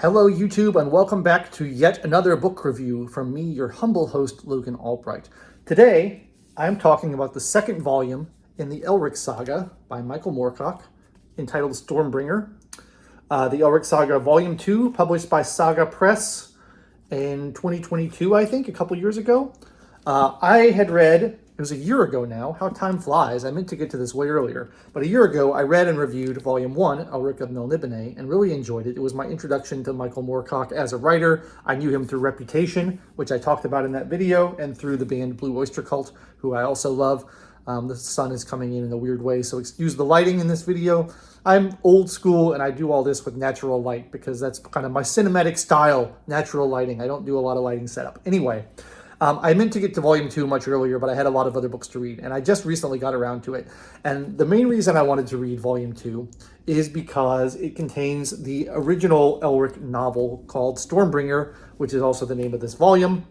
Hello, YouTube, and welcome back to yet another book review from me, your humble host, Logan Albright. Today, I'm talking about the second volume in the Elric Saga by Michael Moorcock, entitled Stormbringer. The Elric Saga Volume 2, published by Saga Press in 2022, I think, a couple years ago. I had read, it was a year ago now, how time flies, I meant to get to this way earlier, but a year ago I read and reviewed Volume 1, Elric of Melniboné, and really enjoyed it. It was my introduction to Michael Moorcock as a writer. I knew him through Reputation, which I talked about in that video, and through the band Blue Oyster Cult, who I also love. The sun is coming in a weird way, so excuse the lighting in this video. I'm old school and I do all this with natural light because that's kind of my cinematic style, natural lighting. I don't do a lot of lighting setup. Anyway, I meant to get to Volume 2 much earlier, but I had a lot of other books to read, and I just recently got around to it. And the main reason I wanted to read Volume 2 is because it contains the original Elric novel called Stormbringer, which is also the name of this volume.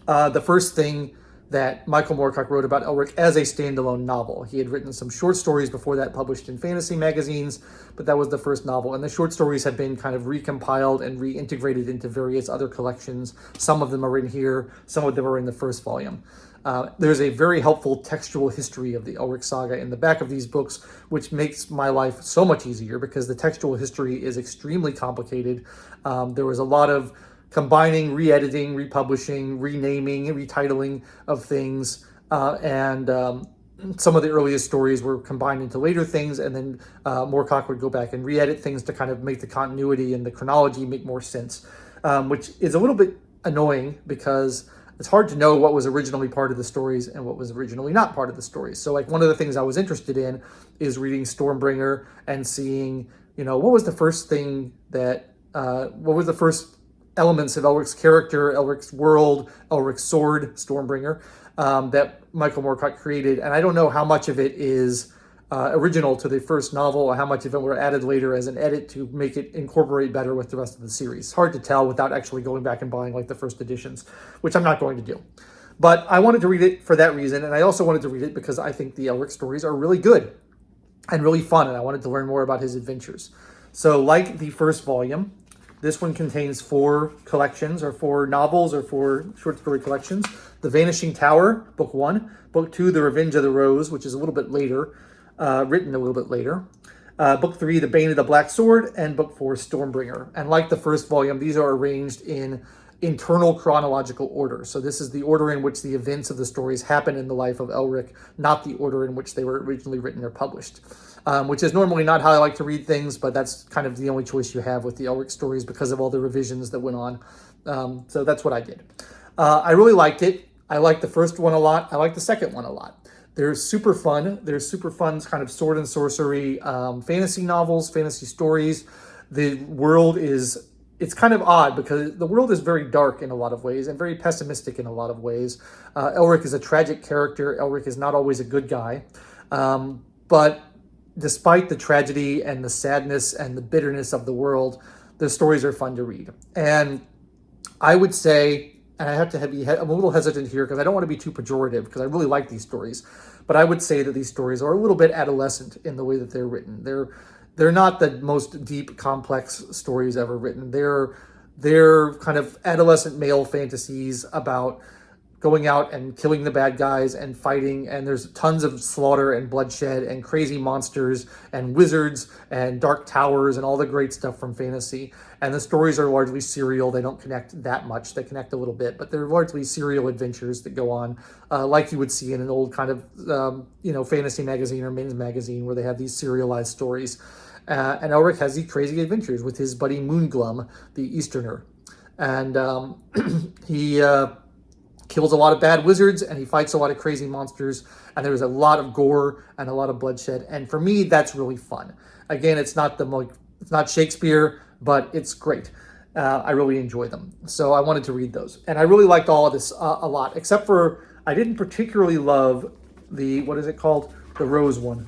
The first thing that Michael Moorcock wrote about Elric as a standalone novel. He had written some short stories before that published in fantasy magazines, but that was the first novel. And the short stories have been kind of recompiled and reintegrated into various other collections. Some of them are in here, some of them are in the first volume. There's a very helpful textual history of the Elric Saga in the back of these books, which makes my life so much easier because the textual history is extremely complicated. There was a lot of combining, re-editing, republishing, renaming, retitling of things, and some of the earliest stories were combined into later things, and then Moorcock would go back and re-edit things to kind of make the continuity and the chronology make more sense, which is a little bit annoying because it's hard to know what was originally part of the stories and what was originally not part of the stories. So like one of the things I was interested in is reading Stormbringer and seeing, what was the first thing that, what was the first elements of Elric's character, Elric's world, Elric's sword, Stormbringer, that Michael Moorcock created. And I don't know how much of it is original to the first novel or how much of it were added later as an edit to make it incorporate better with the rest of the series. Hard to tell without actually going back and buying like the first editions, which I'm not going to do. But I wanted to read it for that reason. And I also wanted to read it because I think the Elric stories are really good and really fun. And I wanted to learn more about his adventures. So like the first volume, this one contains 4 collections, or 4 novels, or 4 short story collections. The Vanishing Tower, Book 1. Book 2, The Revenge of the Rose, which is a little bit later, written a little bit later. Book 3, The Bane of the Black Sword, and Book 4, Stormbringer. And like the first volume, these are arranged in internal chronological order. So this is the order in which the events of the stories happen in the life of Elric, not the order in which they were originally written or published. Which is normally not how I like to read things, but that's kind of the only choice you have with the Elric stories because of all the revisions that went on. So that's what I did. I really liked it. I liked the first one a lot. I liked the second one a lot. They're super fun. They're super fun kind of sword and sorcery fantasy novels, fantasy stories. The world is, it's kind of odd because the world is very dark in a lot of ways and very pessimistic in a lot of ways. Elric is a tragic character. Elric is not always a good guy. But despite the tragedy and the sadness and the bitterness of the world, the stories are fun to read. And I would say, and I have to be, I'm a little hesitant here because I don't want to be too pejorative because I really like these stories, but I would say that these stories are a little bit adolescent in the way that they're written. They're not the most deep, complex stories ever written. They're kind of adolescent male fantasies about going out and killing the bad guys and fighting, and there's tons of slaughter and bloodshed and crazy monsters and wizards and dark towers and all the great stuff from fantasy. And the stories are largely serial. They don't connect that much. They connect a little bit, but they're largely serial adventures that go on like you would see in an old kind of, fantasy magazine or men's magazine where they have these serialized stories. And Elric has these crazy adventures with his buddy Moonglum, the Easterner. And he kills a lot of bad wizards and he fights a lot of crazy monsters, and there's a lot of gore and a lot of bloodshed. And for me, that's really fun. Again, it's not Shakespeare, but it's great. I really enjoy them. So I wanted to read those. And I really liked all of this a lot, except for I didn't particularly love the, what is it called? The Rose one.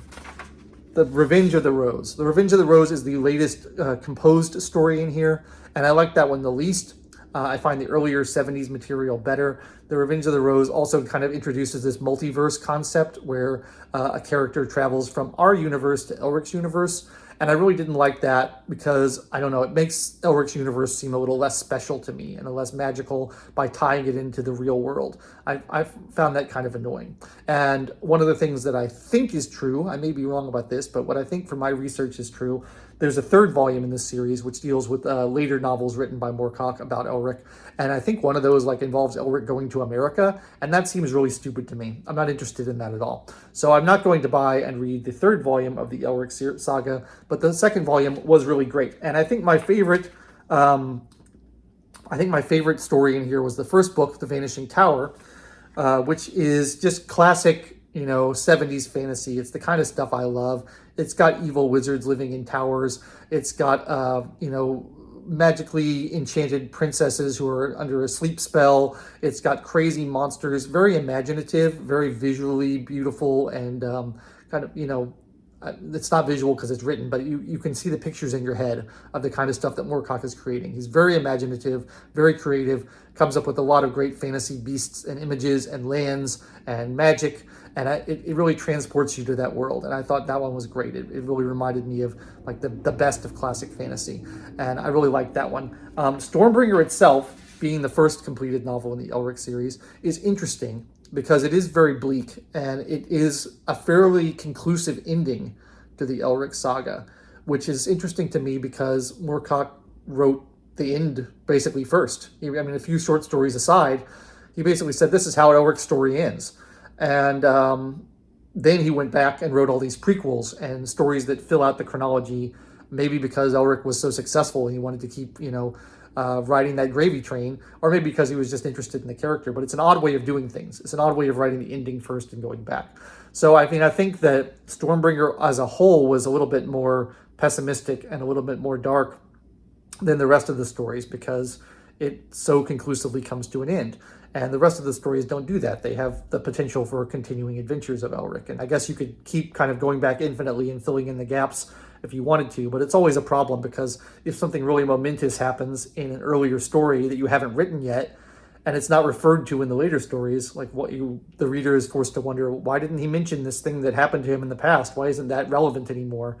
The Revenge of the Rose. The Revenge of the Rose is the latest composed story in here, and I like that one the least. I find the earlier 70s material better. The Revenge of the Rose also kind of introduces this multiverse concept where a character travels from our universe to Elric's universe, And I really didn't like that because, I don't know, it makes Elric's universe seem a little less special to me and less magical by tying it into the real world. I found that kind of annoying. And one of the things that I think is true, I may be wrong about this, but what I think from my research is true, there's a third volume in this series which deals with later novels written by Moorcock about Elric, and I think one of those involves Elric going to America, and that seems really stupid to me. I'm not interested in that at all. So I'm not going to buy and read the third volume of the Elric Saga, but the second volume was really great. And I think my favorite story in here was the first book, The Vanishing Tower, which is just classic 70s fantasy. It's the kind of stuff I love. It's got evil wizards living in towers. It's got, magically enchanted princesses who are under a sleep spell. It's got crazy monsters, very imaginative, very visually beautiful, and it's not visual because it's written, but you can see the pictures in your head of the kind of stuff that Moorcock is creating. He's very imaginative, very creative, comes up with a lot of great fantasy beasts and images and lands and magic, and it really transports you to that world. And I thought that one was great. It really reminded me of the best of classic fantasy, and I really liked that one. Stormbringer itself, being the first completed novel in the Elric series, is interesting because it is very bleak, and it is a fairly conclusive ending to the Elric Saga, which is interesting to me because Moorcock wrote the end basically first. A few short stories aside, he basically said, this is how Elric's story ends. And then he went back and wrote all these prequels and stories that fill out the chronology, maybe because Elric was so successful and he wanted to keep, riding that gravy train, or maybe because he was just interested in the character. But it's an odd way of doing things. It's an odd way of writing the ending first and going back. So, I think that Stormbringer as a whole was a little bit more pessimistic and a little bit more dark than the rest of the stories because it so conclusively comes to an end. And the rest of the stories don't do that. They have the potential for continuing adventures of Elric. And I guess you could keep kind of going back infinitely and filling in the gaps if you wanted to, but it's always a problem because if something really momentous happens in an earlier story that you haven't written yet, and it's not referred to in the later stories, the reader is forced to wonder, why didn't he mention this thing that happened to him in the past? Why isn't that relevant anymore?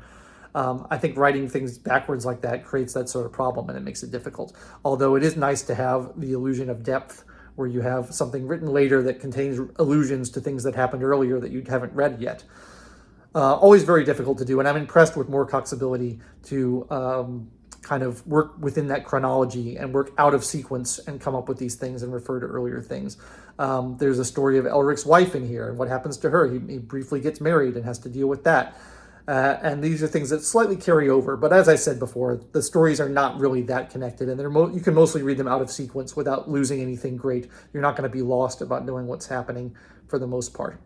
I think writing things backwards like that creates that sort of problem, and it makes it difficult. Although it is nice to have the illusion of depth, where you have something written later that contains allusions to things that happened earlier that you haven't read yet. Always very difficult to do, and I'm impressed with Moorcock's ability to kind of work within that chronology and work out of sequence and come up with these things and refer to earlier things. There's a story of Elric's wife in here and what happens to her. He briefly gets married and has to deal with that. And these are things that slightly carry over. But as I said before, the stories are not really that connected, and you can mostly read them out of sequence without losing anything great. You're not going to be lost about knowing what's happening for the most part.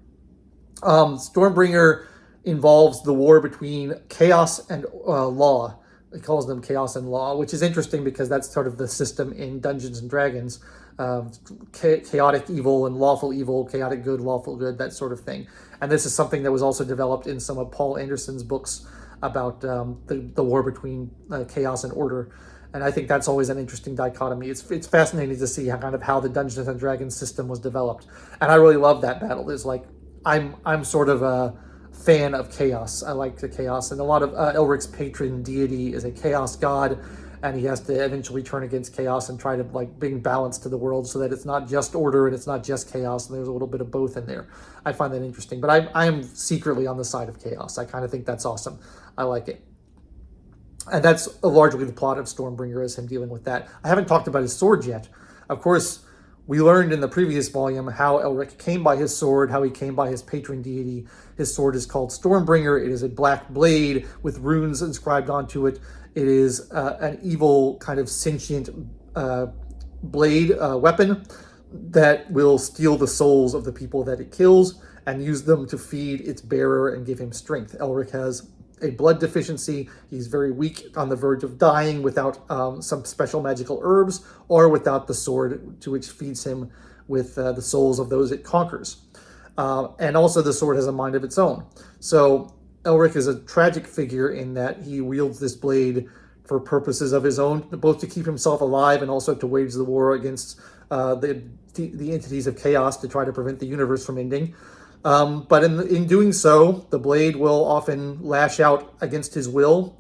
Stormbringer involves the war between chaos and law. He calls them chaos and law, which is interesting because that's sort of the system in Dungeons and Dragons. Chaotic evil and lawful evil, chaotic good, lawful good, that sort of thing. And this is something that was also developed in some of Paul Anderson's books about the war between chaos and order. And I think that's always an interesting dichotomy. It's fascinating to see how the Dungeons and Dragons system was developed. And I really love that battle. There's I'm sort of a fan of chaos. I like the chaos, and a lot of Elric's patron deity is a chaos god, and he has to eventually turn against chaos and try to bring balance to the world so that it's not just order and it's not just chaos, and there's a little bit of both in there. I find that interesting, but I am secretly on the side of chaos. I kind of think that's awesome. I like it. And that's largely the plot of Stormbringer, is him dealing with that. I haven't talked about his sword yet. Of course, we learned in the previous volume how Elric came by his sword, how he came by his patron deity. His sword is called Stormbringer. It is a black blade with runes inscribed onto it. It is an evil kind of sentient blade weapon that will steal the souls of the people that it kills and use them to feed its bearer and give him strength. Elric has a blood deficiency. He's very weak, on the verge of dying without some special magical herbs or without the sword, to which feeds him with the souls of those it conquers. And also the sword has a mind of its own. So Elric is a tragic figure in that he wields this blade for purposes of his own, both to keep himself alive and also to wage the war against the entities of chaos to try to prevent the universe from ending. But in doing so, the blade will often lash out against his will,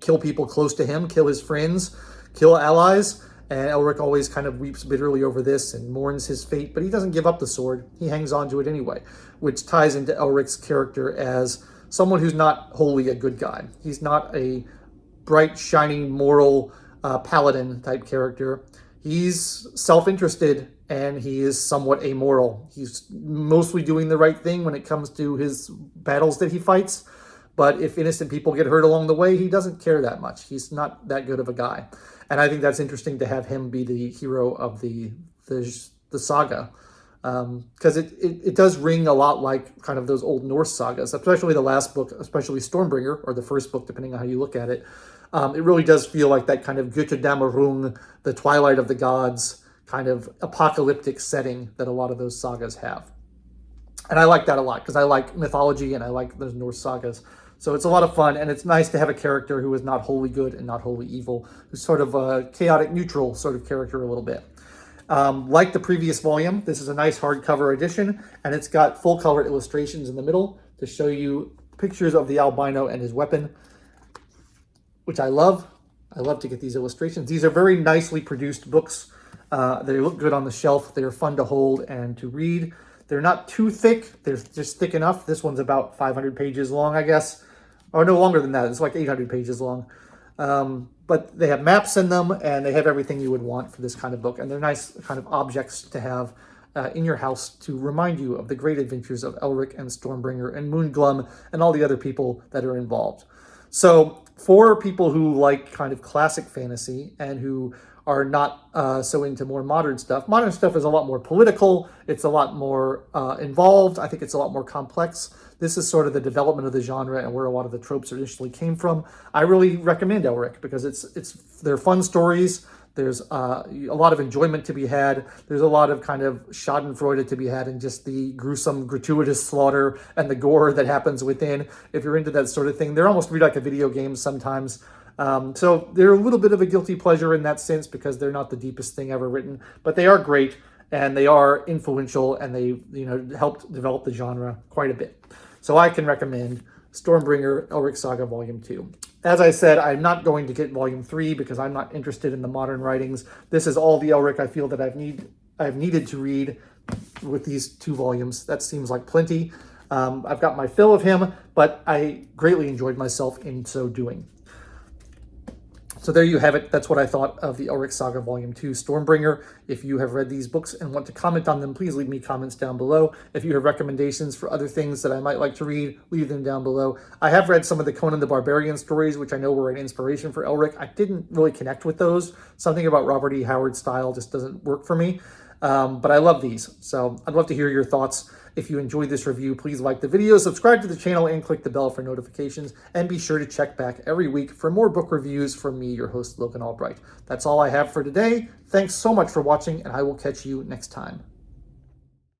kill people close to him, kill his friends, kill allies. And Elric always kind of weeps bitterly over this and mourns his fate, but he doesn't give up the sword. He hangs on to it anyway, which ties into Elric's character as someone who's not wholly a good guy. He's not a bright, shining, moral paladin type character. He's self-interested and he is somewhat amoral. He's mostly doing the right thing when it comes to his battles that he fights. But if innocent people get hurt along the way, he doesn't care that much. He's not that good of a guy. And I think that's interesting to have him be the hero of the saga. Because it does ring a lot like kind of those old Norse sagas, especially the last book, especially Stormbringer, or the first book, depending on how you look at it. It really does feel like that kind of Götterdämmerung, the Twilight of the Gods, kind of apocalyptic setting that a lot of those sagas have. And I like that a lot because I like mythology and I like those Norse sagas. So it's a lot of fun, and it's nice to have a character who is not wholly good and not wholly evil, who's sort of a chaotic neutral sort of character a little bit. Like the previous volume, this is a nice hardcover edition, and it's got full color illustrations in the middle to show you pictures of the albino and his weapon, which I love. I love to get these illustrations. These are very nicely produced books. They look good on the shelf. They're fun to hold and to read. They're not too thick. They're just thick enough. This one's about 500 pages long, I guess. Or no longer than that. It's like 800 pages long. But they have maps in them, and they have everything you would want for this kind of book. And they're nice kind of objects to have in your house to remind you of the great adventures of Elric and Stormbringer and Moonglum and all the other people that are involved. So for people who like kind of classic fantasy and who are not so into more modern stuff. Modern stuff is a lot more political. It's a lot more involved. I think it's a lot more complex. This is sort of the development of the genre and where a lot of the tropes initially came from. I really recommend Elric because they're fun stories. There's a lot of enjoyment to be had. There's a lot of kind of schadenfreude to be had in just the gruesome, gratuitous slaughter and the gore that happens within. If you're into that sort of thing, they're almost read like a video game sometimes. So they're a little bit of a guilty pleasure in that sense because they're not the deepest thing ever written, but they are great and they are influential and they, helped develop the genre quite a bit. So I can recommend Stormbringer, Elric Saga Volume 2. As I said, I'm not going to get Volume 3 because I'm not interested in the modern writings. This is all the Elric I feel that I've needed to read with these 2 volumes. That seems like plenty. I've got my fill of him, but I greatly enjoyed myself in so doing. So there you have it. That's what I thought of the Elric Saga Volume 2 Stormbringer. If you have read these books and want to comment on them, please leave me comments down below. If you have recommendations for other things that I might like to read, leave them down below. I have read some of the Conan the Barbarian stories, which I know were an inspiration for Elric. I didn't really connect with those. Something about Robert E. Howard's style just doesn't work for me. But I love these. So I'd love to hear your thoughts. If you enjoyed this review, please like the video, subscribe to the channel, and click the bell for notifications. And be sure to check back every week for more book reviews from me, your host, Logan Albright. That's all I have for today. Thanks so much for watching, and I will catch you next time.